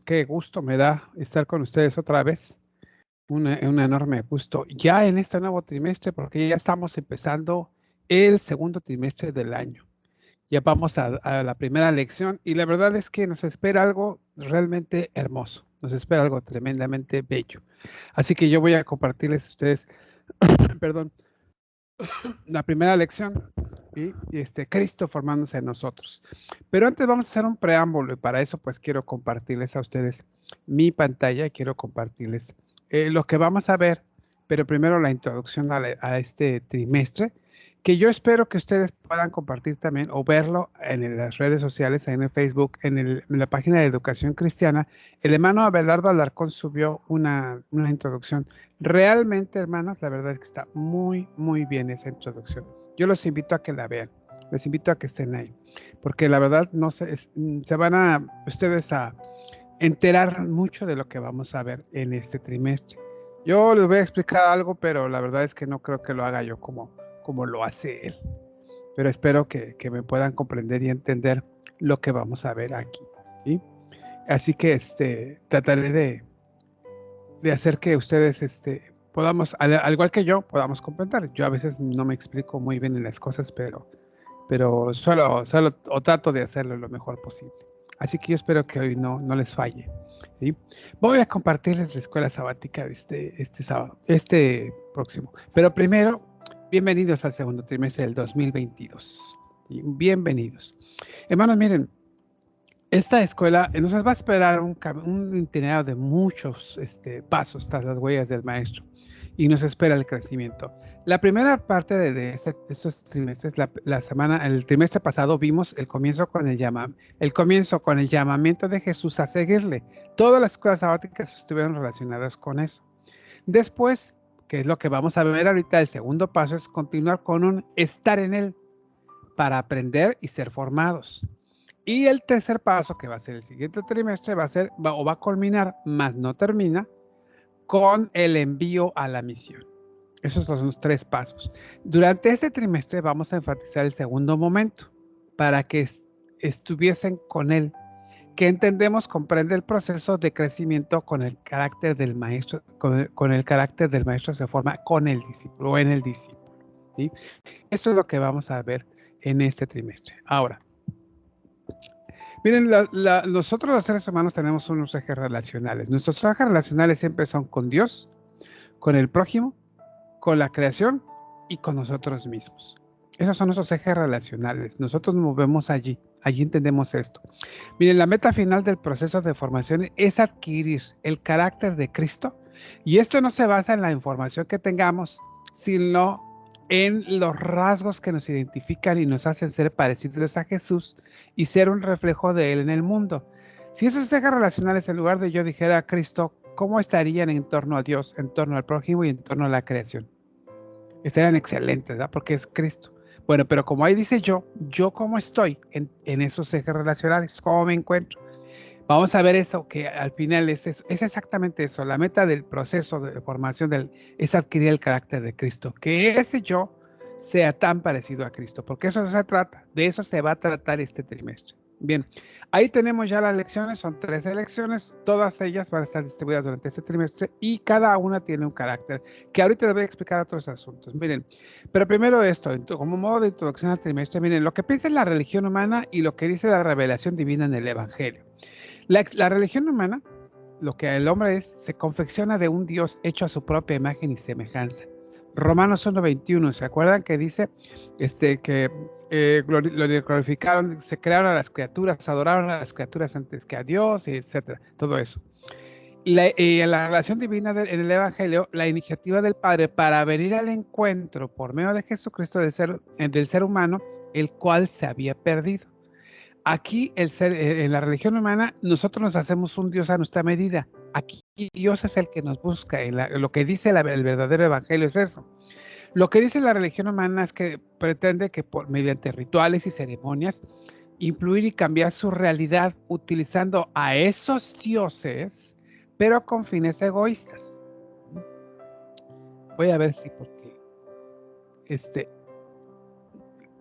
Qué gusto me da estar con ustedes otra vez. Un enorme gusto. Ya en este nuevo trimestre, porque ya estamos empezando el segundo trimestre del año. Ya vamos a la primera lección y la verdad es que nos espera algo realmente hermoso. Nos espera algo tremendamente bello. Así que yo voy a compartirles a ustedes, perdón, la primera lección y Cristo formándose en nosotros. Pero antes vamos a hacer un preámbulo y para eso pues quiero compartirles a ustedes mi pantalla, quiero compartirles lo que vamos a ver, pero primero la introducción a este trimestre, que yo espero que ustedes puedan compartir también o verlo en las redes sociales, en el Facebook, en la página de Educación Cristiana. El hermano Abelardo Alarcón subió una introducción. Realmente, hermanos, la verdad es que está muy, muy bien esa introducción. Yo los invito a que la vean, les invito a que estén ahí, porque la verdad no se van a ustedes a enterar mucho de lo que vamos a ver en este trimestre. Yo les voy a explicar algo, pero la verdad es que no creo que lo haga yo como lo hace él. Pero espero que me puedan comprender y entender lo que vamos a ver aquí, ¿sí? Así que trataré de hacer que ustedes podamos, al igual que yo, podamos comprender. Yo a veces no me explico muy bien en las cosas, pero solo o trato de hacerlo lo mejor posible. Así que yo espero que hoy no les falle, ¿sí? Voy a compartirles la escuela sabática de este sábado, este próximo. Pero primero, bienvenidos al segundo trimestre del 2022. ¿Sí? Bienvenidos. Hermanos, miren, esta escuela nos va a esperar un itinerario de muchos pasos tras las huellas del maestro y nos espera el crecimiento. La primera parte de estos trimestres, el trimestre pasado vimos el comienzo con el llamamiento de Jesús a seguirle. Todas las escuelas sabáticas estuvieron relacionadas con eso. Después, que es lo que vamos a ver ahorita, el segundo paso es continuar con un estar en él para aprender y ser formados. Y el tercer paso, que va a ser el siguiente trimestre, va a culminar, más no termina, con el envío a la misión. Esos son los tres pasos. Durante este trimestre vamos a enfatizar el segundo momento, para que estuviesen con él, que entendemos comprende el proceso de crecimiento con el carácter del maestro, con el carácter del maestro se forma con el discípulo o en el discípulo, ¿sí? Eso es lo que vamos a ver en este trimestre. Ahora, miren, nosotros los seres humanos tenemos unos ejes relacionales. Nuestros ejes relacionales siempre son con Dios, con el prójimo, con la creación y con nosotros mismos. Esos son nuestros ejes relacionales. Nosotros nos movemos allí. Allí entendemos esto. Miren, la meta final del proceso de formación es adquirir el carácter de Cristo. Y esto no se basa en la información que tengamos, sino en los rasgos que nos identifican y nos hacen ser parecidos a Jesús y ser un reflejo de Él en el mundo. Si esos ejes relacionales, en lugar de yo dijera a Cristo, ¿cómo estarían en torno a Dios, en torno al prójimo y en torno a la creación? Estarían excelentes, ¿verdad? Porque es Cristo. Bueno, pero como ahí dice yo cómo estoy en esos ejes relacionales, cómo me encuentro. Vamos a ver eso, que al final es exactamente eso. La meta del proceso de formación es adquirir el carácter de Cristo. Que ese yo sea tan parecido a Cristo, porque eso se trata. De eso se va a tratar este trimestre. Bien, ahí tenemos ya las lecciones, son 13 lecciones, todas ellas van a estar distribuidas durante este trimestre y cada una tiene un carácter, que ahorita les voy a explicar otros asuntos. Miren, pero primero esto, como modo de introducción al trimestre, miren, lo que piensa la religión humana y lo que dice la revelación divina en el Evangelio. La religión humana, lo que el hombre es, se confecciona de un Dios hecho a su propia imagen y semejanza. Romanos 1:21, ¿se acuerdan que dice que lo glorificaron, se crearon a las criaturas, adoraron a las criaturas antes que a Dios, etcétera? Todo eso. Y en la relación divina en el Evangelio, la iniciativa del Padre para venir al encuentro por medio de Jesucristo del ser humano, el cual se había perdido. Aquí en la religión humana, nosotros nos hacemos un Dios a nuestra medida. Aquí Dios es el que nos busca. Lo que dice el verdadero evangelio es eso. Lo que dice la religión humana es que pretende que mediante rituales y ceremonias influir y cambiar su realidad utilizando a esos dioses, pero con fines egoístas. Voy a ver si porque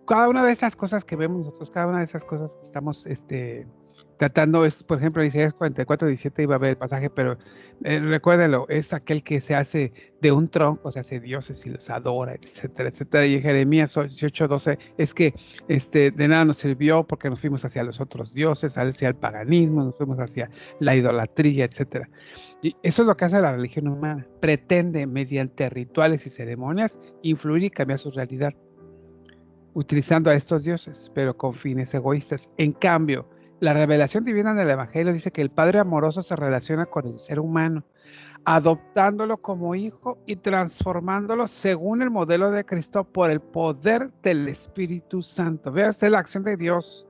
cada una de esas cosas que vemos nosotros, cada una de esas cosas que estamos tratando es, por ejemplo, Isaías 44:17 iba a ver el pasaje, pero recuérdelo, es aquel que se hace de un tronco, se hace dioses y los adora, etcétera, etcétera. Y en Jeremías 18:12 es que de nada nos sirvió porque nos fuimos hacia los otros dioses, hacia el paganismo, nos fuimos hacia la idolatría, etcétera. Y eso es lo que hace la religión humana. Pretende, mediante rituales y ceremonias, influir y cambiar su realidad, utilizando a estos dioses, pero con fines egoístas. En cambio, la revelación divina del Evangelio dice que el Padre amoroso se relaciona con el ser humano, adoptándolo como hijo y transformándolo según el modelo de Cristo por el poder del Espíritu Santo. Vea usted la acción de Dios.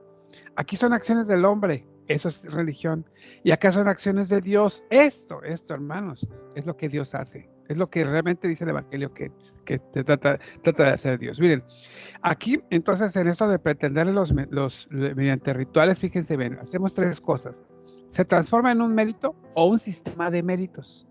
Aquí son acciones del hombre, eso es religión. Y acá son acciones de Dios. Esto, hermanos, es lo que Dios hace. Es lo que realmente dice el Evangelio que trata de hacer Dios. Miren, aquí, entonces, en esto de pretender mediante rituales, fíjense bien, hacemos tres cosas. Se transforma en un mérito o un sistema de méritos.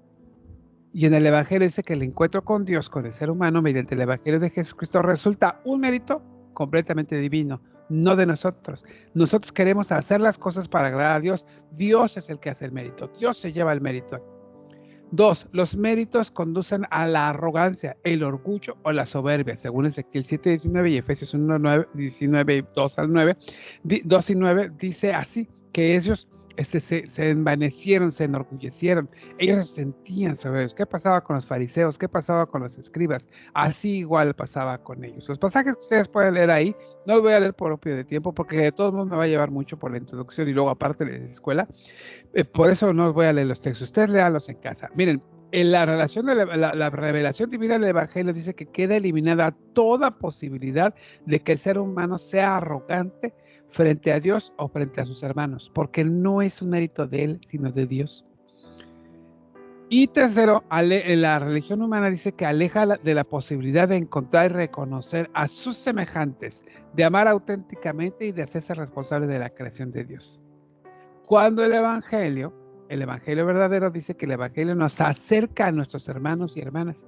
Y en el Evangelio dice que el encuentro con Dios, con el ser humano, mediante el Evangelio de Jesucristo, resulta un mérito completamente divino, no de nosotros. Nosotros queremos hacer las cosas para agradar a Dios. Dios es el que hace el mérito. Dios se lleva el mérito. 2. Los méritos conducen a la arrogancia, el orgullo o la soberbia, según Ezequiel 7:19 y Efesios 1:19, 2 al 9, 2 y 9, dice así, que ellos se envanecieron, se enorgullecieron, ellos se sentían soberbios. ¿Qué pasaba con los fariseos? ¿Qué pasaba con los escribas? Así igual pasaba con ellos. Los pasajes que ustedes pueden leer ahí, no los voy a leer por propio de tiempo, porque de todos modos me va a llevar mucho por la introducción y luego aparte de la escuela. Por eso no voy a leer los textos, ustedes léanlos en casa. Miren, en la relación de la revelación divina del Evangelio dice que queda eliminada toda posibilidad de que el ser humano sea arrogante frente a Dios o frente a sus hermanos, porque no es un mérito de él, sino de Dios. Y tercero, la religión humana dice que aleja de la posibilidad de encontrar y reconocer a sus semejantes, de amar auténticamente y de hacerse responsable de la creación de Dios. Cuando el Evangelio verdadero dice que el Evangelio nos acerca a nuestros hermanos y hermanas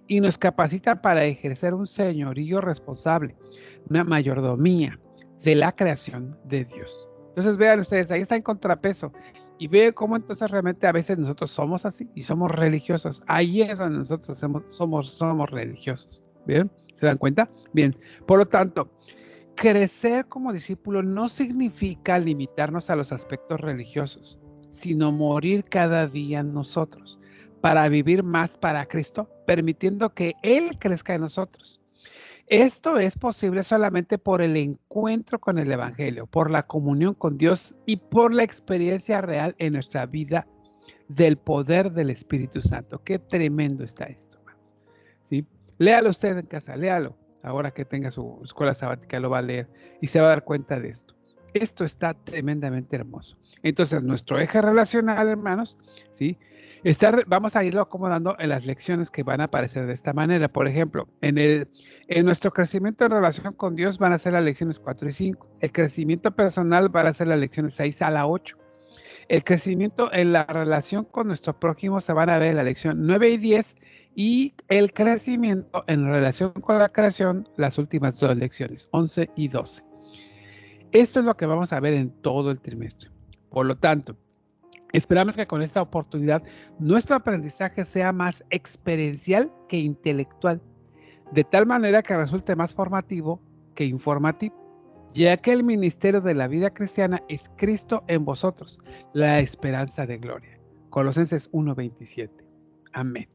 y nos capacita para ejercer un señorío responsable, una mayordomía de la creación de Dios. Entonces vean ustedes, ahí está en contrapeso y vean cómo entonces realmente a veces nosotros somos así y somos religiosos. Ahí es donde nosotros somos religiosos. ¿Bien? ¿Se dan cuenta? Bien, por lo tanto, crecer como discípulo no significa limitarnos a los aspectos religiosos, sino morir cada día en nosotros para vivir más para Cristo, permitiendo que Él crezca en nosotros. Esto es posible solamente por el encuentro con el Evangelio, por la comunión con Dios y por la experiencia real en nuestra vida del poder del Espíritu Santo. Qué tremendo está esto, ¿sí? Léalo usted en casa, léalo. Ahora que tenga su escuela sabática lo va a leer y se va a dar cuenta de esto. Esto está tremendamente hermoso. Entonces, nuestro eje relacional, hermanos, ¿sí? Vamos a irlo acomodando en las lecciones que van a aparecer de esta manera. Por ejemplo, en nuestro crecimiento en relación con Dios van a ser las lecciones 4 y 5. El crecimiento personal van a ser las lecciones 6 a la 8. El crecimiento en la relación con nuestro prójimo se van a ver en la lección 9 y 10 y el crecimiento en relación con la creación, las últimas dos lecciones, 11 y 12. Esto es lo que vamos a ver en todo el trimestre. Por lo tanto, esperamos que con esta oportunidad nuestro aprendizaje sea más experiencial que intelectual, de tal manera que resulte más formativo que informativo, ya que el ministerio de la vida cristiana es Cristo en vosotros, la esperanza de gloria. Colosenses 1:27. Amén.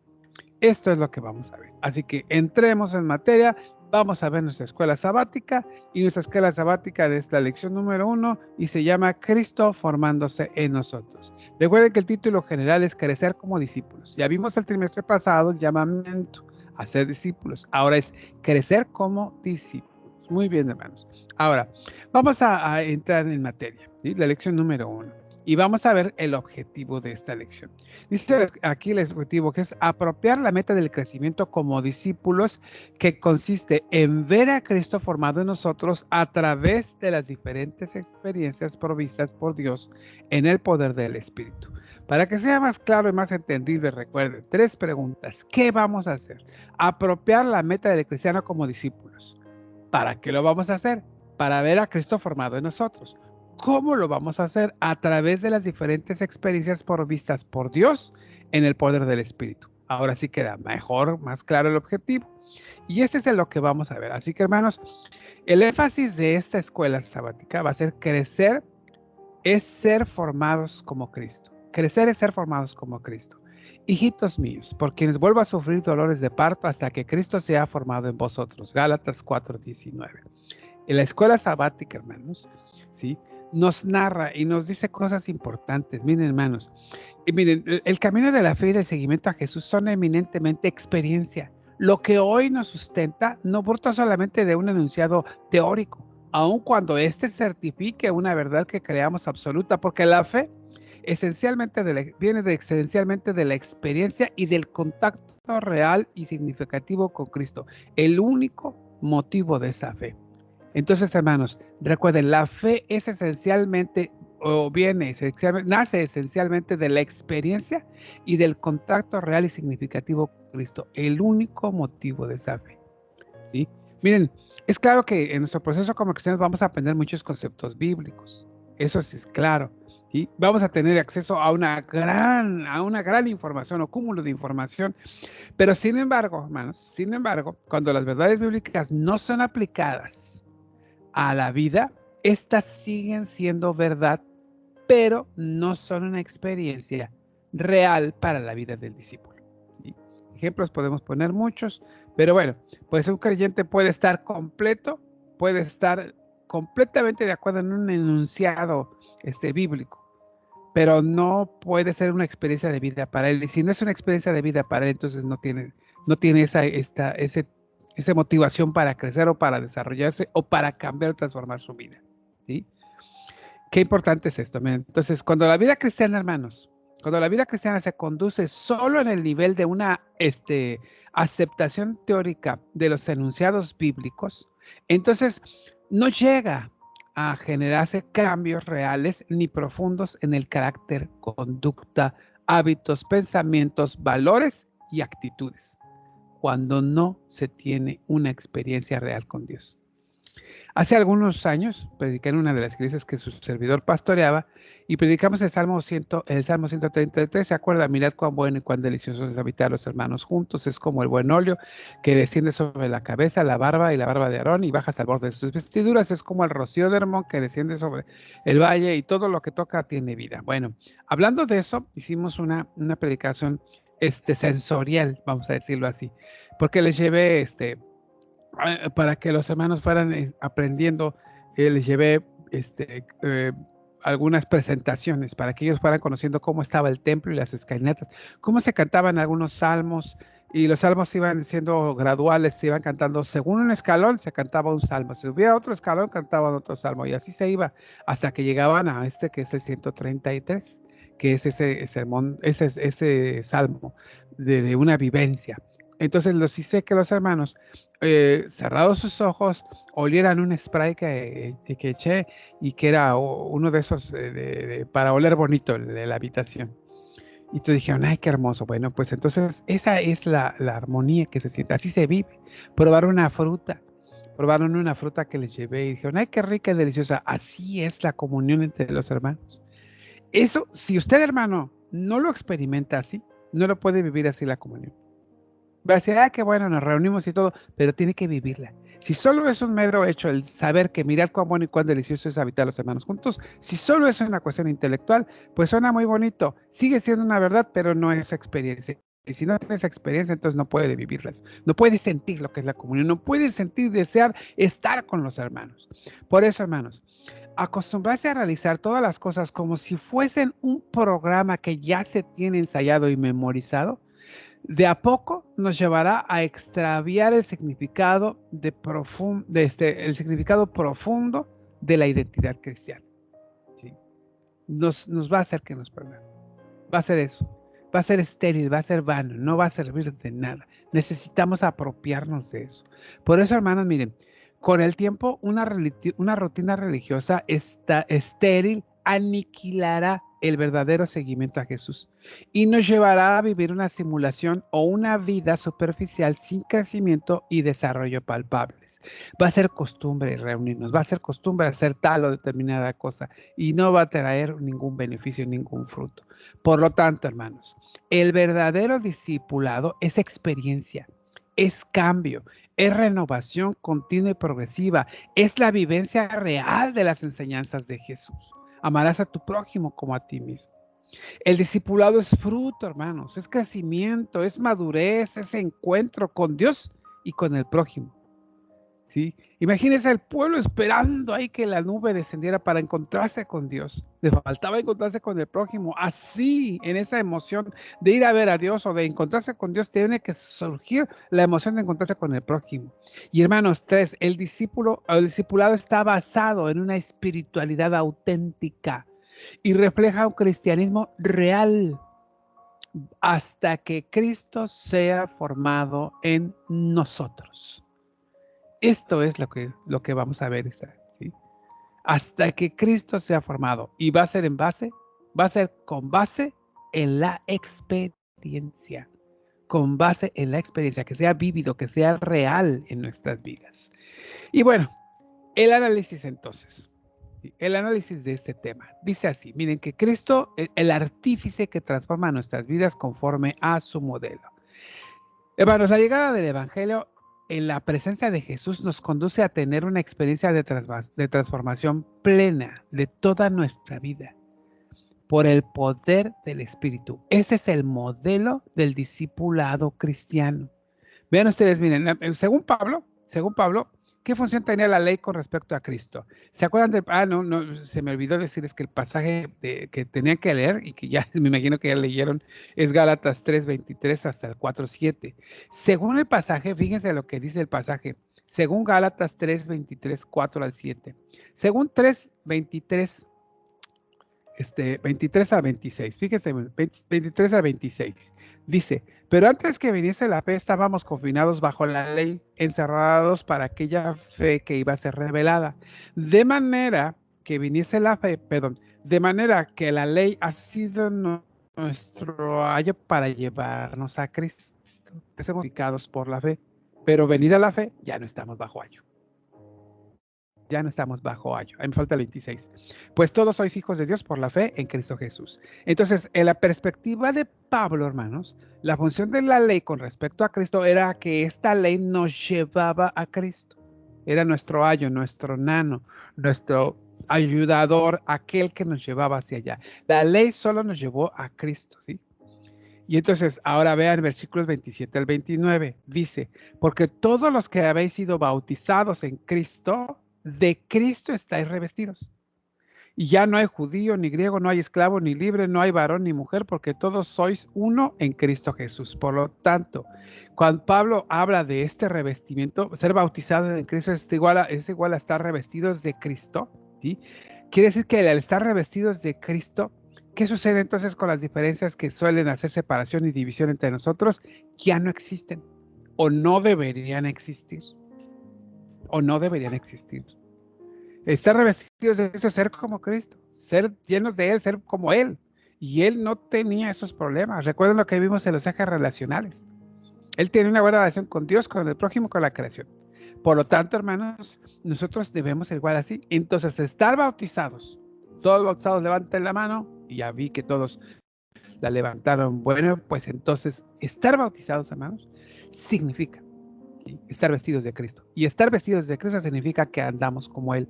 Esto es lo que vamos a ver. Así que entremos en materia. Vamos a ver nuestra escuela sabática y nuestra escuela sabática de esta lección número 1 y se llama Cristo formándose en nosotros. Recuerden que el título general es crecer como discípulos. Ya vimos el trimestre pasado el llamamiento a ser discípulos. Ahora es crecer como discípulos. Muy bien, hermanos. Ahora, vamos a entrar en materia, ¿sí? La lección número 1. Y vamos a ver el objetivo de esta lección. Dice aquí el objetivo que es apropiar la meta del crecimiento como discípulos, que consiste en ver a Cristo formado en nosotros a través de las diferentes experiencias provistas por Dios en el poder del Espíritu. Para que sea más claro y más entendible, recuerden, 3 preguntas. ¿Qué vamos a hacer? Apropiar la meta del cristiano como discípulos. ¿Para qué lo vamos a hacer? Para ver a Cristo formado en nosotros. ¿Cómo lo vamos a hacer? A través de las diferentes experiencias provistas por Dios en el poder del Espíritu. Ahora sí queda mejor, más claro el objetivo. Y este es lo que vamos a ver. Así que, hermanos, el énfasis de esta escuela sabática va a ser crecer es ser formados como Cristo. Crecer es ser formados como Cristo. Hijitos míos, por quienes vuelvo a sufrir dolores de parto hasta que Cristo sea formado en vosotros. Gálatas 4:19. En la escuela sabática, hermanos, ¿sí?, nos narra y nos dice cosas importantes. Miren, hermanos, y miren, el camino de la fe y del seguimiento a Jesús son eminentemente experiencia. Lo que hoy nos sustenta no brota solamente de un enunciado teórico, aun cuando éste certifique una verdad que creamos absoluta, porque la fe esencialmente viene esencialmente de la experiencia y del contacto real y significativo con Cristo, el único motivo de esa fe. Entonces, hermanos, recuerden, la fe es esencialmente, nace esencialmente de la experiencia y del contacto real y significativo con Cristo, el único motivo de esa fe, ¿sí? Miren, es claro que en nuestro proceso como cristianos vamos a aprender muchos conceptos bíblicos, eso sí es claro, ¿sí? Vamos a tener acceso a una gran información o cúmulo de información, pero sin embargo, hermanos, cuando las verdades bíblicas no son aplicadas a la vida, estas siguen siendo verdad, pero no son una experiencia real para la vida del discípulo, ¿sí? Ejemplos podemos poner muchos, pero bueno, pues un creyente puede estar completo, puede estar completamente de acuerdo en un enunciado bíblico, pero no puede ser una experiencia de vida para él. Y si no es una experiencia de vida para él, entonces no tiene esa motivación para crecer o para desarrollarse o para cambiar o transformar su vida, ¿sí? Qué importante es esto. Entonces, cuando la vida cristiana, hermanos, cuando la vida cristiana se conduce solo en el nivel de una aceptación teórica de los enunciados bíblicos, entonces no llega a generarse cambios reales ni profundos en el carácter, conducta, hábitos, pensamientos, valores y actitudes, cuando no se tiene una experiencia real con Dios. Hace algunos años prediqué en una de las iglesias que su servidor pastoreaba y predicamos el Salmo 133, ¿se acuerda? Mirad cuán bueno y cuán delicioso es habitar los hermanos juntos, es como el buen óleo que desciende sobre la cabeza, la barba y la barba de Aarón y baja hasta el borde de sus vestiduras, es como el rocío de Hermón que desciende sobre el valle y todo lo que toca tiene vida. Bueno, hablando de eso, hicimos una predicación sensorial, vamos a decirlo así, porque les llevé para que los hermanos fueran aprendiendo, les llevé algunas presentaciones para que ellos fueran conociendo cómo estaba el templo y las escalinatas, cómo se cantaban algunos salmos, y los salmos iban siendo graduales, se iban cantando según un escalón, se cantaba un salmo, si subía otro escalón, cantaban otro salmo, y así se iba hasta que llegaban a que es el 133, que es ese sermón, ese salmo de una vivencia. Entonces los hice que los hermanos, cerrados sus ojos, olieran un spray que eché y que era uno de esos para oler bonito de la habitación. Y te dijeron, ay, qué hermoso. Bueno, pues entonces esa es la armonía que se siente, así se vive. Probaron una fruta que les llevé y dijeron, ay, qué rica y deliciosa. Así es la comunión entre los hermanos. Eso, si usted, hermano, no lo experimenta así, no lo puede vivir así la comunión. Va a decir, qué bueno, nos reunimos y todo, pero tiene que vivirla. Si solo es un mero hecho el saber que mirad cuán bueno y cuán delicioso es habitar los hermanos juntos, si solo es una cuestión intelectual, pues suena muy bonito, sigue siendo una verdad, pero no es experiencia. Y si no tienes experiencia, entonces no puede vivirlas, no puede sentir lo que es la comunión, no puede sentir, desear estar con los hermanos. Por eso, hermanos, acostumbrarse a realizar todas las cosas como si fuesen un programa que ya se tiene ensayado y memorizado, de a poco nos llevará a extraviar el significado el significado profundo de la identidad cristiana, ¿sí? Nos va a hacer que nos perdamos. Va a ser eso. Va a ser estéril, va a ser vano, no va a servir de nada. Necesitamos apropiarnos de eso. Por eso, hermanos, miren, con el tiempo una rutina religiosa estéril aniquilará el verdadero seguimiento a Jesús y nos llevará a vivir una simulación o una vida superficial sin crecimiento y desarrollo palpables. Va a ser costumbre reunirnos, va a ser costumbre hacer tal o determinada cosa y no va a traer ningún beneficio, ningún fruto. Por lo tanto, hermanos, el verdadero discipulado es experiencia, es cambio, es renovación continua y progresiva, es la vivencia real de las enseñanzas de Jesús. Amarás a tu prójimo como a ti mismo. El discipulado es fruto, hermanos, es crecimiento, es madurez, es encuentro con Dios y con el prójimo. ¿Sí? Imagínense al pueblo esperando ahí que la nube descendiera para encontrarse con Dios. Le faltaba encontrarse con el prójimo. Así, en esa emoción de ir a ver a Dios o de encontrarse con Dios, tiene que surgir la emoción de encontrarse con el prójimo. Y hermanos, 3, el discipulado está basado en una espiritualidad auténtica y refleja un cristianismo real hasta que Cristo sea formado en nosotros. Esto es lo que vamos a ver, ¿sí? Hasta que Cristo sea formado. Y va a ser con base en la experiencia. Con base en la experiencia, que sea vívido, que sea real en nuestras vidas. Y bueno, el análisis entonces. El análisis de este tema. Dice así, miren que Cristo, el artífice que transforma nuestras vidas conforme a su modelo. Hermanos, la llegada del Evangelio en la presencia de Jesús nos conduce a tener una experiencia de transformación plena de toda nuestra vida por el poder del Espíritu. Este es el modelo del discipulado cristiano. Vean ustedes, miren, según Pablo, ¿qué función tenía la ley con respecto a Cristo? ¿Se acuerdan del... no, se me olvidó decirles que el pasaje que tenían que leer y que ya me imagino que ya leyeron es Gálatas 3:23 hasta el 4:7. Según el pasaje, fíjense lo que dice el pasaje. Según Gálatas 3:23, 4 al 7. Según 3:23, 23 a 26, fíjense, 23 a 26, dice, pero antes que viniese la fe estábamos confinados bajo la ley, encerrados para aquella fe que iba a ser revelada, de manera que viniese la fe, de manera que la ley ha sido nuestro ayo para llevarnos a Cristo, que somos justificados por la fe, pero venida la fe, ya no estamos bajo ayo. Ya no estamos bajo ayo. Ahí me falta el 26. Pues todos sois hijos de Dios por la fe en Cristo Jesús. Entonces, en la perspectiva de Pablo, hermanos, la función de la ley con respecto a Cristo era que esta ley nos llevaba a Cristo. Era nuestro ayo, nuestro nano, nuestro ayudador, aquel que nos llevaba hacia allá. La ley solo nos llevó a Cristo, ¿sí? Y entonces, ahora vean versículos 27 al 29. Dice, porque todos los que habéis sido bautizados en Cristo, de Cristo estáis revestidos. Y ya no hay judío, ni griego, no hay esclavo, ni libre, no hay varón, ni mujer, porque todos sois uno en Cristo Jesús. Por lo tanto, cuando Pablo habla de este revestimiento, ser bautizado en Cristo es igual a estar revestidos de Cristo, ¿sí? Quiere decir que al estar revestidos de Cristo, ¿qué sucede entonces con las diferencias que suelen hacer separación y división entre nosotros? Ya no existen, o no deberían existir. O no deberían existir. Estar revestidos de eso es ser como Cristo, ser llenos de Él, ser como Él. Y Él no tenía esos problemas. Recuerden lo que vimos en los ejes relacionales. Él tiene una buena relación con Dios, con el prójimo, con la creación. Por lo tanto, hermanos, nosotros debemos ser igual así. Entonces, estar bautizados. Todos bautizados levanten la mano. Y ya vi que todos la levantaron. Bueno, pues entonces, estar bautizados, hermanos, significa estar vestidos de Cristo. Y estar vestidos de Cristo significa que andamos como Él.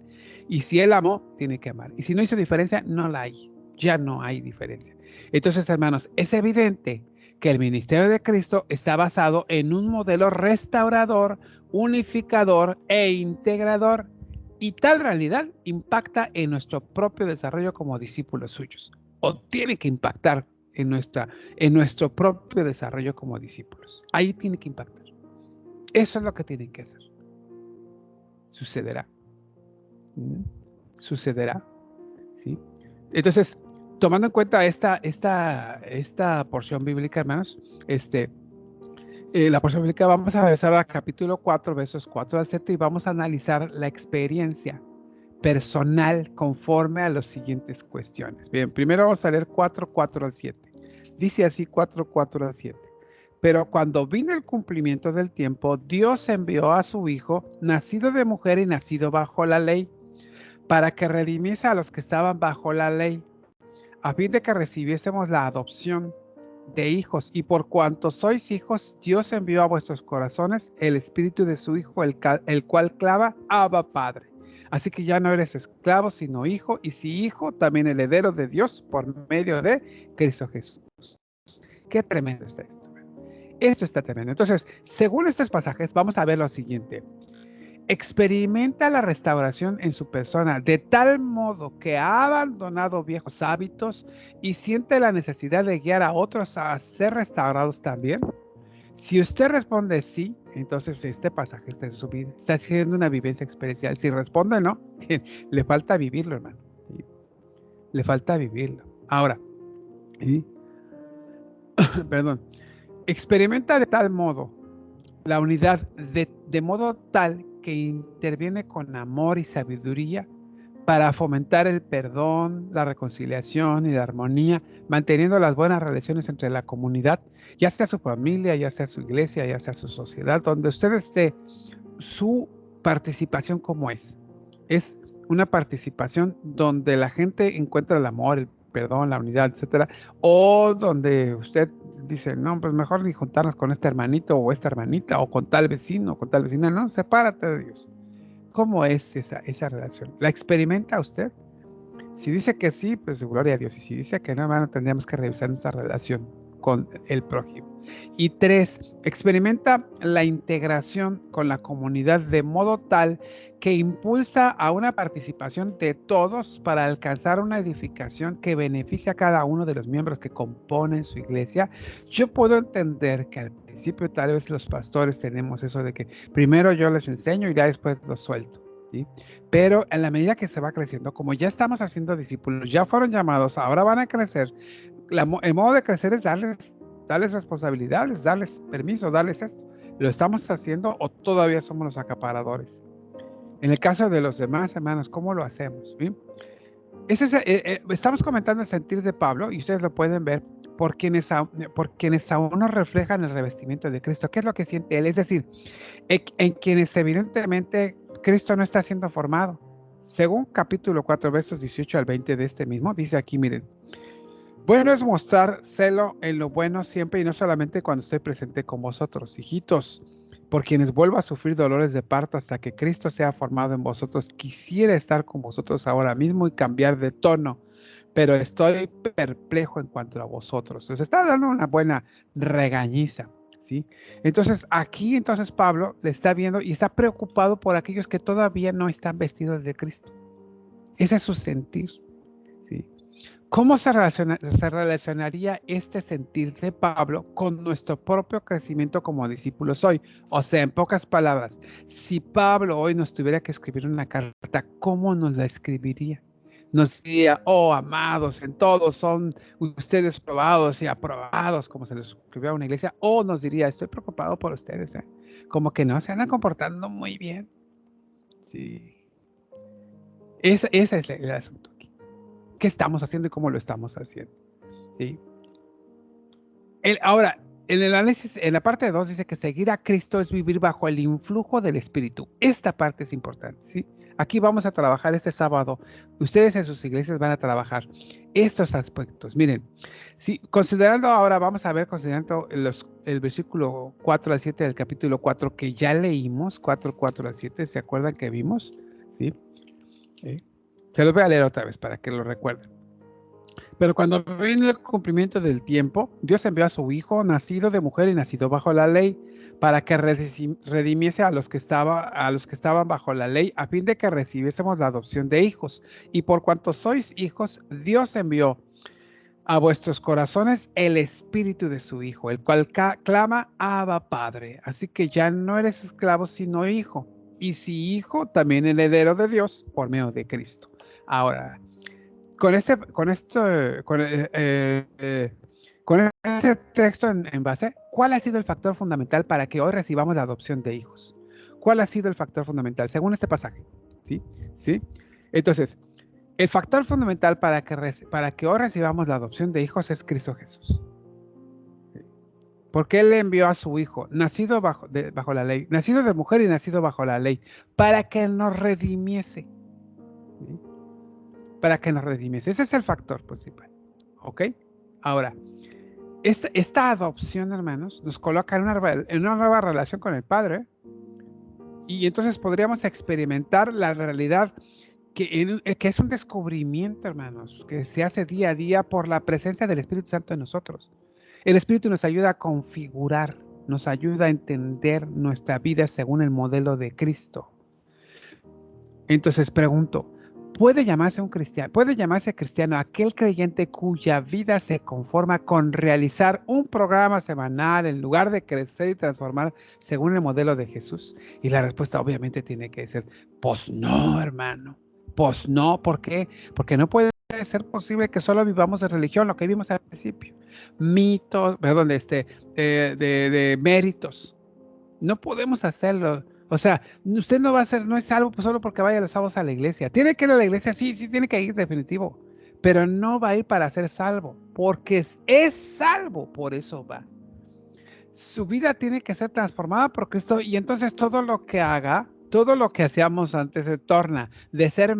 Y si Él amó, tiene que amar. Y si no hizo diferencia, no la hay. Ya no hay diferencia. Entonces, hermanos, es evidente que el ministerio de Cristo está basado en un modelo restaurador, unificador e integrador. Y tal realidad impacta en nuestro propio desarrollo como discípulos suyos. O tiene que impactar en nuestro propio desarrollo como discípulos. Ahí tiene que impactar. Eso es lo que tienen que hacer. Sucederá. Sucederá. ¿Sí? Entonces, tomando en cuenta esta porción bíblica, hermanos, la porción bíblica, vamos a regresar al capítulo 4, versos 4 al 7, y vamos a analizar la experiencia personal conforme a las siguientes cuestiones. Bien, primero vamos a leer 4, 4 al 7. Dice así 4, 4 al 7. Pero cuando vino el cumplimiento del tiempo, Dios envió a su Hijo, nacido de mujer y nacido bajo la ley, para que redimiese a los que estaban bajo la ley, a fin de que recibiésemos la adopción de hijos. Y por cuanto sois hijos, Dios envió a vuestros corazones el espíritu de su Hijo, el cual clama, Abba, Padre. Así que ya no eres esclavo, sino hijo, y si hijo, también heredero de Dios por medio de Cristo Jesús. Qué tremendo está esto. Esto está tremendo. Entonces, según estos pasajes, vamos a ver lo siguiente. Experimenta la restauración en su persona de tal modo que ha abandonado viejos hábitos y siente la necesidad de guiar a otros a ser restaurados también. Si usted responde sí, entonces este pasaje está en su vida. Está haciendo una vivencia experiencial. Si responde no, le falta vivirlo, hermano. ¿Sí? Le falta vivirlo. Ahora, ¿sí? Perdón. Experimenta de tal modo la unidad, de modo tal que interviene con amor y sabiduría para fomentar el perdón, la reconciliación y la armonía, manteniendo las buenas relaciones entre la comunidad, ya sea su familia, ya sea su iglesia, ya sea su sociedad, donde usted esté. Su participación, ¿cómo es? Es una participación donde la gente encuentra el amor, el perdón, la unidad, etcétera, o donde usted dice, no, pues mejor ni juntarnos con este hermanito o esta hermanita, o con tal vecino, o con tal vecina, no, sepárate de Dios. ¿Cómo es esa relación? ¿La experimenta usted? Si dice que sí, pues gloria a Dios. Y si dice que no, hermano, tendríamos que revisar nuestra relación con el prójimo. Y 3, experimenta la integración con la comunidad de modo tal que impulsa a una participación de todos para alcanzar una edificación que beneficie a cada uno de los miembros que componen su iglesia. Yo puedo entender que al principio tal vez los pastores tenemos eso de que primero yo les enseño y ya después los suelto. ¿Sí? Pero en la medida que se va creciendo, como ya estamos haciendo discípulos, ya fueron llamados, ahora van a crecer. El modo de crecer es darles responsabilidades, darles permiso, darles esto. ¿Lo estamos haciendo o todavía somos los acaparadores? En el caso de los demás hermanos, ¿cómo lo hacemos? ¿Sí? Estamos comentando el sentir de Pablo y ustedes lo pueden ver por quienes aún nos reflejan el revestimiento de Cristo. ¿Qué es lo que siente él? Es decir, en quienes evidentemente Cristo no está siendo formado. Según capítulo 4, versos 18 al 20 de este mismo, dice aquí, miren, bueno es mostrar celo en lo bueno siempre y no solamente cuando estoy presente con vosotros, hijitos, por quienes vuelvo a sufrir dolores de parto hasta que Cristo sea formado en vosotros. Quisiera estar con vosotros ahora mismo y cambiar de tono, pero estoy perplejo en cuanto a vosotros. Se está dando una buena regañiza. ¿Sí? Entonces Pablo le está viendo y está preocupado por aquellos que todavía no están vestidos de Cristo. Ese es su sentir. ¿Sí? ¿Cómo se relacionaría este sentir de Pablo con nuestro propio crecimiento como discípulos hoy? O sea, en pocas palabras, si Pablo hoy nos tuviera que escribir una carta, ¿cómo nos la escribiría? Nos diría, oh, amados, en todos son ustedes probados y aprobados, como se les escribió a una iglesia, o nos diría, estoy preocupado por ustedes, como que no se andan comportando muy bien. Sí. Ese es el asunto aquí. ¿Qué estamos haciendo y cómo lo estamos haciendo? ¿Sí? Ahora, en el análisis, en la parte 2 dice que seguir a Cristo es vivir bajo el influjo del Espíritu. Esta parte es importante, ¿sí? Aquí vamos a trabajar este sábado. Ustedes en sus iglesias van a trabajar estos aspectos. Miren, sí, considerando ahora, vamos a ver, considerando el versículo 4 al 7 del capítulo 4 que ya leímos, 4 al 7, ¿se acuerdan que vimos? ¿Sí? Se los voy a leer otra vez para que lo recuerden. Pero cuando vino el cumplimiento del tiempo, Dios envió a su Hijo, nacido de mujer y nacido bajo la ley, para que redimiese a los que estaban bajo la ley, a fin de que recibiésemos la adopción de hijos. Y por cuanto sois hijos, Dios envió a vuestros corazones el espíritu de su Hijo, el cual clama, Abba, Padre. Así que ya no eres esclavo, sino hijo. Y si hijo, también heredero de Dios por medio de Cristo. Ahora, con este texto en base, ¿cuál ha sido el factor fundamental para que hoy recibamos la adopción de hijos? ¿Cuál ha sido el factor fundamental según este pasaje? ¿Sí? ¿Sí? Entonces, el factor fundamental para que hoy recibamos la adopción de hijos es Cristo Jesús. Porque Él le envió a su Hijo, nacido bajo la ley, nacido de mujer y nacido bajo la ley, para que nos redimiese. ¿Sí? Para que nos redimiese. Ese es el factor principal. ¿Ok? Ahora, esta adopción, hermanos, nos coloca en una nueva relación con el Padre. Y entonces podríamos experimentar la realidad que es un descubrimiento, hermanos, que se hace día a día por la presencia del Espíritu Santo en nosotros. El Espíritu nos ayuda a configurar, nos ayuda a entender nuestra vida según el modelo de Cristo. Entonces pregunto, ¿puede llamarse cristiano aquel creyente cuya vida se conforma con realizar un programa semanal en lugar de crecer y transformar según el modelo de Jesús? Y la respuesta obviamente tiene que ser, pues no, hermano. Pues no, ¿por qué? Porque no puede ser posible que solo vivamos de religión, lo que vimos al principio. Mitos, perdón, de méritos. No podemos hacerlo. O sea, usted no va a ser, no es salvo solo porque vaya los sábados a la iglesia. ¿Tiene que ir a la iglesia? Sí, sí, tiene que ir, definitivo. Pero no va a ir para ser salvo, porque es salvo, por eso va. Su vida tiene que ser transformada por Cristo y entonces todo lo que haga, todo lo que hacíamos antes se torna de ser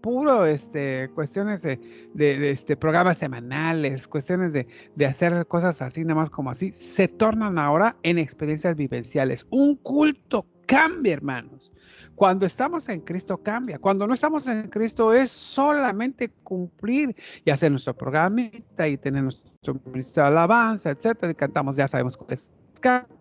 puro cuestiones de programas semanales, cuestiones de hacer cosas así, nada más como así, se tornan ahora en experiencias vivenciales. Un culto cambia, hermanos. Cuando estamos en Cristo cambia. Cuando no estamos en Cristo es solamente cumplir y hacer nuestro programita y tener nuestro ministro de alabanza, etcétera, y cantamos, ya sabemos cuáles cantos,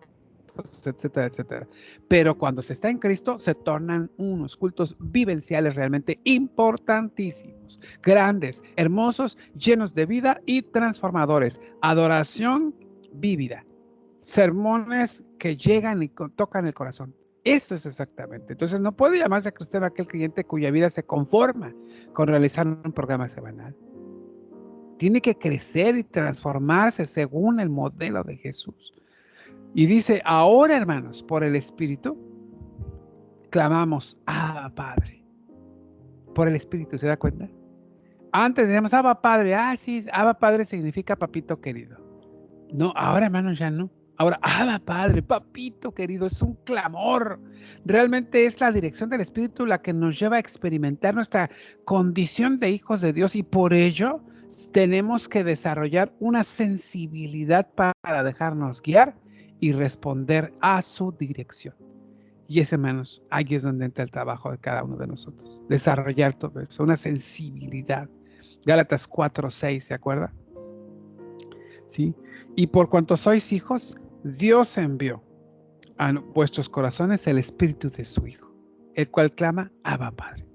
etcétera, etcétera. Pero cuando se está en Cristo, se tornan unos cultos vivenciales realmente importantísimos, grandes, hermosos, llenos de vida y transformadores. Adoración vívida. Sermones que llegan y tocan el corazón. Eso es exactamente. Entonces no puede llamarse cristiano aquel creyente cuya vida se conforma con realizar un programa semanal. Tiene que crecer y transformarse según el modelo de Jesús. Y dice, ahora, hermanos, por el Espíritu, clamamos, Abba Padre. Por el Espíritu, ¿se da cuenta? Antes decíamos, Abba Padre. Ah, sí, Abba Padre significa papito querido. No, ahora, hermanos, ya no. Ahora, Abba Padre, papito querido, es un clamor. Realmente es la dirección del Espíritu la que nos lleva a experimentar nuestra condición de hijos de Dios y por ello tenemos que desarrollar una sensibilidad para dejarnos guiar y responder a su dirección. Y es, hermanos, ahí es donde entra el trabajo de cada uno de nosotros. Desarrollar todo eso, una sensibilidad. Gálatas 4:6, ¿se acuerda? ¿Sí? Y por cuanto sois hijos, Dios envió a vuestros corazones el espíritu de su Hijo, el cual clama, Abba Padre.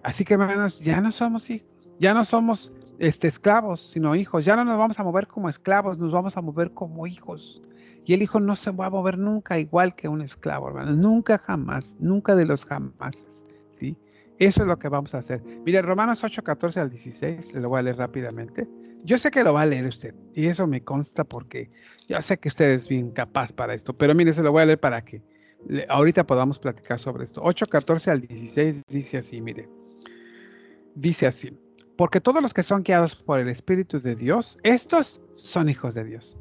Así que, hermanos, ya no somos hijos, ya no somos esclavos, sino hijos. Ya no nos vamos a mover como esclavos, nos vamos a mover como hijos. Y el hijo no se va a mover nunca igual que un esclavo, hermanos. Nunca jamás, nunca de los jamases, ¿sí? Eso es lo que vamos a hacer. Mire, Romanos 8:14 al 16, le lo voy a leer rápidamente. Yo sé que lo va a leer usted, y eso me consta porque yo sé que usted es bien capaz para esto, pero mire, se lo voy a leer para que ahorita podamos platicar sobre esto. 8:14 al 16 dice así, mire. Dice así, porque todos los que son guiados por el Espíritu de Dios, estos son hijos de Dios.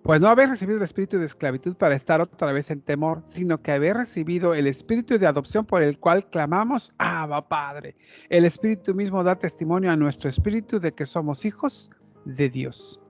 Pues no habéis recibido el espíritu de esclavitud para estar otra vez en temor, sino que habéis recibido el espíritu de adopción por el cual clamamos, Abba Padre. El espíritu mismo da testimonio a nuestro espíritu de que somos hijos de Dios.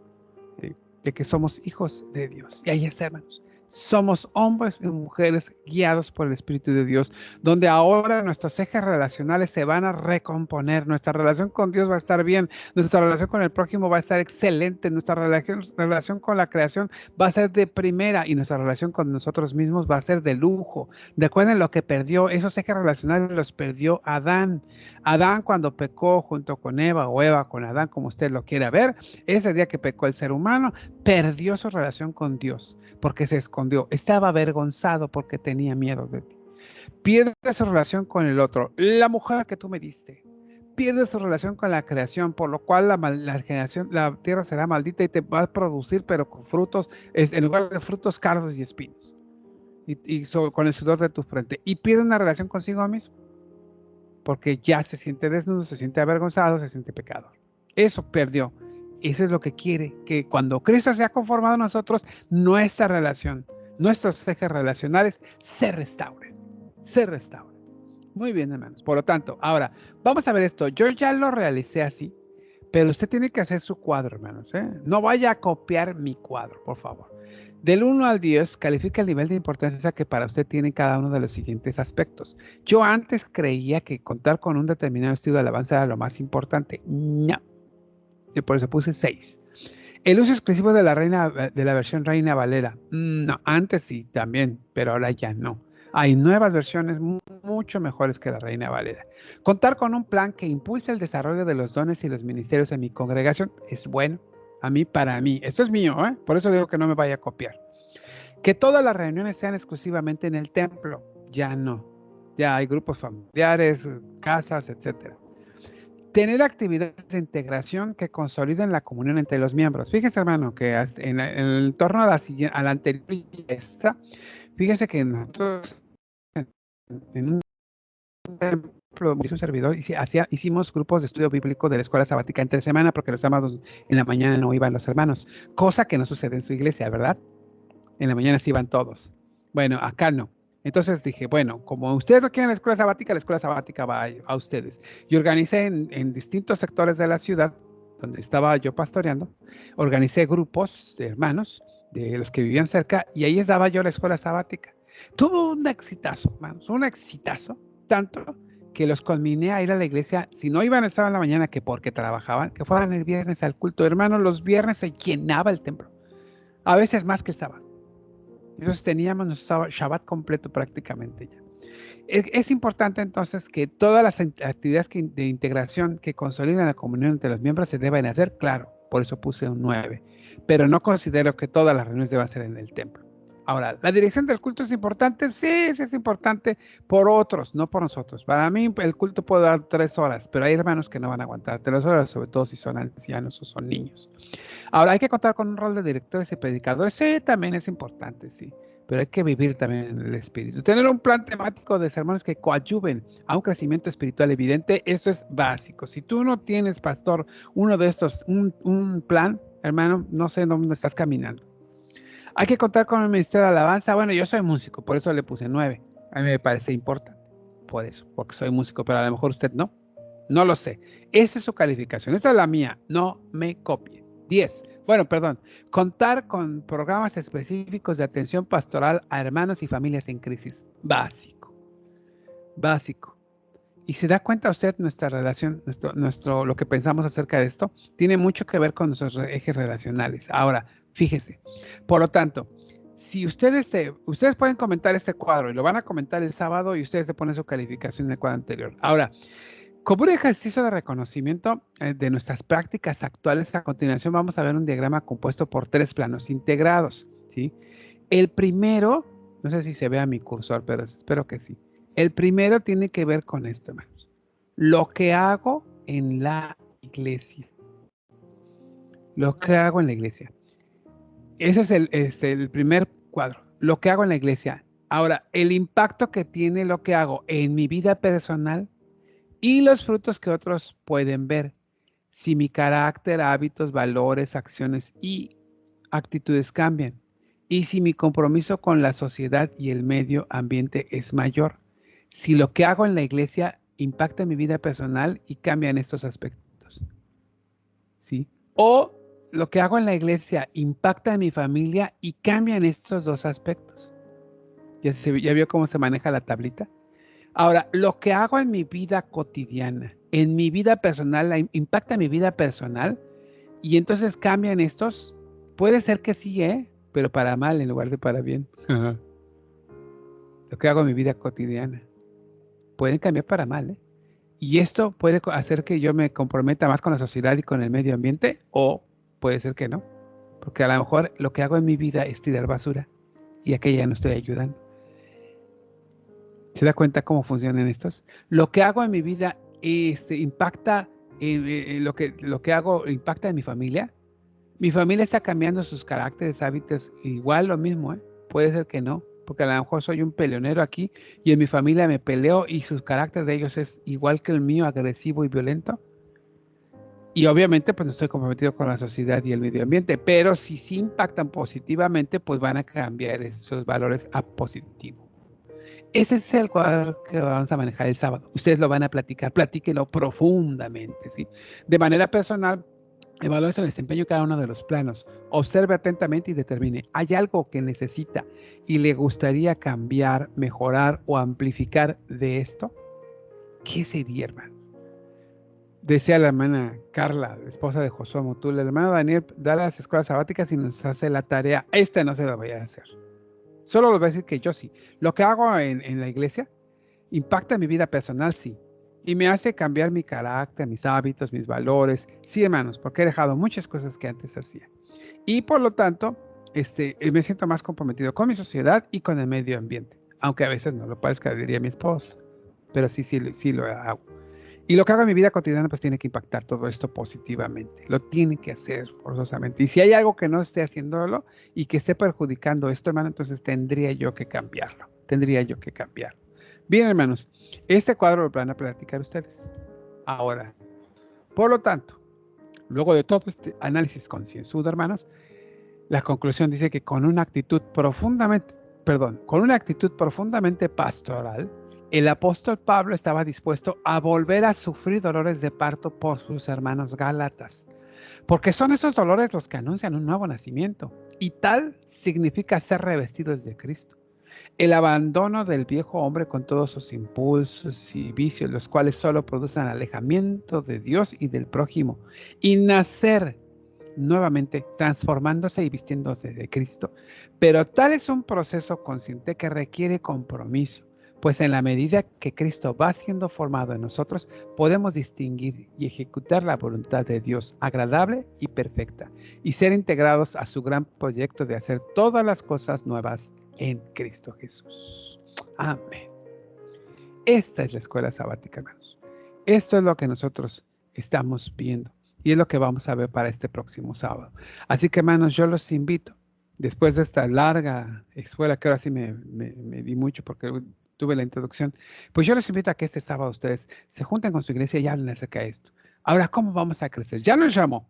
De que somos hijos de Dios. Y ahí está, hermanos. Somos hombres y mujeres guiados por el Espíritu de Dios, donde ahora nuestros ejes relacionales se van a recomponer. Nuestra relación con Dios va a estar bien, nuestra relación con el prójimo va a estar excelente, nuestra relación con la creación va a ser de primera y nuestra relación con nosotros mismos va a ser de lujo. Recuerden lo que perdió, esos ejes relacionales los perdió Adán. Adán cuando pecó junto con Eva o Eva con Adán, como usted lo quiera ver, ese día que pecó el ser humano, perdió su relación con Dios porque se escondió, estaba avergonzado porque tenía miedo de ti. Pierde su relación con el otro, la mujer que tú me diste. Pierde su relación con la creación, por lo cual la tierra será maldita y te va a producir, pero con frutos, en lugar de frutos, cardos y espinos. Con el sudor de tu frente. Y pierde una relación consigo mismo. porque ya se siente desnudo, se siente avergonzado, se siente pecador. Eso perdió. Eso es lo que quiere, que cuando Cristo se ha conformado a nosotros, nuestra relación, nuestros ejes relacionales se restauren. Se restauren. Muy bien, hermanos. Por lo tanto, ahora, vamos a ver esto. Yo ya lo realicé así, pero usted tiene que hacer su cuadro, hermanos, ¿eh? No vaya a copiar mi cuadro, por favor. Del 1 al 10, califica el nivel de importancia que para usted tiene cada uno de los siguientes aspectos. Yo antes creía que contar con un determinado estilo de alabanza era lo más importante. No. Y por eso puse 6. El uso exclusivo de la versión Reina Valera. No, antes sí, también, pero ahora ya no. Hay nuevas versiones mucho mejores que la Reina Valera. Contar con un plan que impulse el desarrollo de los dones y los ministerios en mi congregación es bueno. Para mí. Esto es mío, ¿eh? Por eso digo que no me vaya a copiar. Que todas las reuniones sean exclusivamente en el templo. Ya no. Ya hay grupos familiares, casas, etcétera. Tener actividades de integración que consoliden la comunión entre los miembros. Fíjese, hermano, que en torno a la anterior y esta, fíjese que nosotros en un templo, hizo un servidor, hicimos grupos de estudio bíblico de la escuela sabática entre semana, porque los sábados en la mañana no iban los hermanos, cosa que no sucede en su iglesia, ¿verdad? En la mañana sí iban todos. Bueno, acá no. Entonces dije, bueno, como ustedes no quieren la escuela sabática va a ustedes. Y organicé en distintos sectores de la ciudad, donde estaba yo pastoreando, organicé grupos de hermanos, de los que vivían cerca, y ahí estaba yo la escuela sabática. Tuvo un exitazo, hermanos, un exitazo, tanto que los conminé a ir a la iglesia, si no iban el sábado en la mañana, que porque trabajaban, que fueran el viernes al culto. Hermanos, los viernes se llenaba el templo, a veces más que el sábado. Entonces teníamos nuestro Shabbat completo prácticamente ya. Es importante entonces que todas las actividades de integración que consoliden la comunión entre los miembros se deben hacer, claro, por eso puse un 9, pero no considero que todas las reuniones deban ser en el templo. Ahora, ¿la dirección del culto es importante? Sí, es importante por otros, no por nosotros. Para mí el culto puede dar 3 horas, pero hay hermanos que no van a aguantar 3 horas, sobre todo si son ancianos o son niños. Ahora, hay que contar con un rol de directores y predicadores. Sí, también es importante, sí. Pero hay que vivir también en el espíritu. Tener un plan temático de sermones que coadyuven a un crecimiento espiritual evidente, eso es básico. Si tú no tienes, pastor, uno de estos, un plan, hermano, no sé dónde estás caminando. Hay que contar con el ministerio de alabanza. Bueno, yo soy músico, por eso le puse 9. A mí me parece importante. Por eso, porque soy músico, pero a lo mejor usted no. No lo sé. Esa es su calificación. Esa es la mía. No me copie. 10. Bueno, perdón. Contar con programas específicos de atención pastoral a hermanos y familias en crisis. Básico. Básico. Y se da cuenta usted nuestra relación, lo que pensamos acerca de esto, tiene mucho que ver con nuestros ejes relacionales. Ahora, fíjese. Por lo tanto, si ustedes pueden comentar este cuadro y lo van a comentar el sábado y ustedes le ponen su calificación en el cuadro anterior. Ahora, como un ejercicio de reconocimiento de nuestras prácticas actuales, a continuación vamos a ver un diagrama compuesto por 3 planos integrados, ¿sí? El primero, no sé si se vea mi cursor, pero espero que sí. El primero tiene que ver con esto, hermanos. Lo que hago en la iglesia. Lo que hago en la iglesia. Ese es el primer cuadro. Lo que hago en la iglesia. Ahora, el impacto que tiene lo que hago en mi vida personal y los frutos que otros pueden ver. Si mi carácter, hábitos, valores, acciones y actitudes cambian. Y si mi compromiso con la sociedad y el medio ambiente es mayor. Si lo que hago en la iglesia impacta mi vida personal y cambia en estos aspectos. ¿Sí? O lo que hago en la iglesia impacta en mi familia y cambia en estos 2 aspectos. ¿Ya vio cómo se maneja la tablita? Ahora, lo que hago en mi vida cotidiana, en mi vida personal, impacta mi vida personal y entonces cambian estos. Puede ser que sí, pero para mal en lugar de para bien. Lo que hago en mi vida cotidiana. Pueden cambiar para mal, Y esto puede hacer que yo me comprometa más con la sociedad y con el medio ambiente, o puede ser que no. Porque a lo mejor lo que hago en mi vida es tirar basura y aquella no estoy ayudando. ¿Se da cuenta cómo funcionan estos? Lo que hago en mi vida impacta en lo que hago impacta en mi familia. Mi familia está cambiando sus caracteres, hábitos, igual lo mismo, Puede ser que no, porque a lo mejor soy un peleonero aquí y en mi familia me peleo y su carácter de ellos es igual que el mío, agresivo y violento. Y obviamente pues no estoy comprometido con la sociedad y el medio ambiente, pero si sí impactan positivamente, pues van a cambiar esos valores a positivo. Ese es el cuadro que vamos a manejar el sábado. Ustedes lo van a platicar, platíquenlo profundamente, ¿sí? De manera personal, evalúe su desempeño en cada uno de los planos. Observe atentamente y determine, ¿hay algo que necesita y le gustaría cambiar, mejorar o amplificar de esto? ¿Qué sería, hermano? Decía la hermana Carla, la esposa de Josué Motul, el hermano Daniel da las escuelas sabáticas y nos hace la tarea. Esta no se la voy a hacer. Solo les voy a decir que yo sí. Lo que hago en la iglesia impacta mi vida personal, sí. Y me hace cambiar mi carácter, mis hábitos, mis valores. Sí, hermanos, porque he dejado muchas cosas que antes hacía. Y por lo tanto, me siento más comprometido con mi sociedad y con el medio ambiente. Aunque a veces no lo parezca, diría mi esposa. Pero sí lo hago. Y lo que hago en mi vida cotidiana, pues tiene que impactar todo esto positivamente. Lo tiene que hacer forzosamente. Y si hay algo que no esté haciéndolo y que esté perjudicando esto, hermano, entonces tendría yo que cambiarlo. Tendría yo que cambiarlo. Bien, hermanos, este cuadro lo van a platicar ustedes. Ahora, por lo tanto, luego de todo este análisis concienzudo, hermanos, la conclusión dice que con una actitud profundamente pastoral, el apóstol Pablo estaba dispuesto a volver a sufrir dolores de parto por sus hermanos gálatas, porque son esos dolores los que anuncian un nuevo nacimiento, y tal significa ser revestidos de Cristo. El abandono del viejo hombre con todos sus impulsos y vicios, los cuales solo producen alejamiento de Dios y del prójimo, y nacer nuevamente transformándose y vistiéndose de Cristo. Pero tal es un proceso consciente que requiere compromiso, pues en la medida que Cristo va siendo formado en nosotros, podemos distinguir y ejecutar la voluntad de Dios agradable y perfecta, y ser integrados a su gran proyecto de hacer todas las cosas nuevas en Cristo Jesús. Amén. Esta es la escuela sabática, hermanos. Esto es lo que nosotros estamos viendo. Y es lo que vamos a ver para este próximo sábado. Así que, hermanos, yo los invito, después de esta larga escuela, que ahora sí me di mucho porque tuve la introducción, pues yo les invito a que este sábado ustedes se junten con su iglesia y hablen acerca de esto. Ahora, ¿cómo vamos a crecer? Ya nos llamó,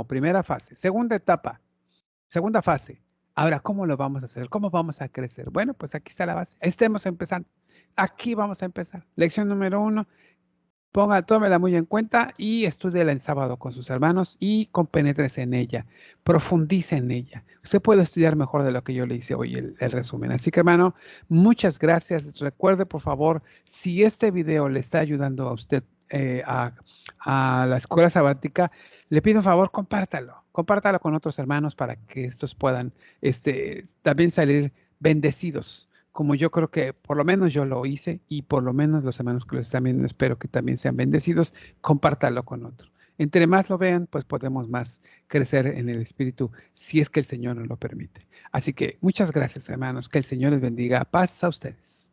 primera fase, segunda etapa, segunda fase. Ahora, ¿cómo lo vamos a hacer? ¿Cómo vamos a crecer? Bueno, pues aquí está la base. Estemos empezando. Aquí vamos a empezar. Lección número 1. Tómela muy en cuenta y estúdiela el sábado con sus hermanos y compenétrese en ella, profundice en ella. Usted puede estudiar mejor de lo que yo le hice hoy el resumen. Así que, hermano, muchas gracias. Recuerde, por favor, si este video le está ayudando a usted a la escuela sabática, le pido un favor, compártalo con otros hermanos para que estos puedan también salir bendecidos, como yo creo que por lo menos yo lo hice y por lo menos los hermanos que lo están viendo espero que también sean bendecidos. Compártalo con otro. Entre más lo vean, pues podemos más crecer en el espíritu si es que el Señor nos lo permite. Así que muchas gracias, hermanos. Que el Señor les bendiga. Paz a ustedes.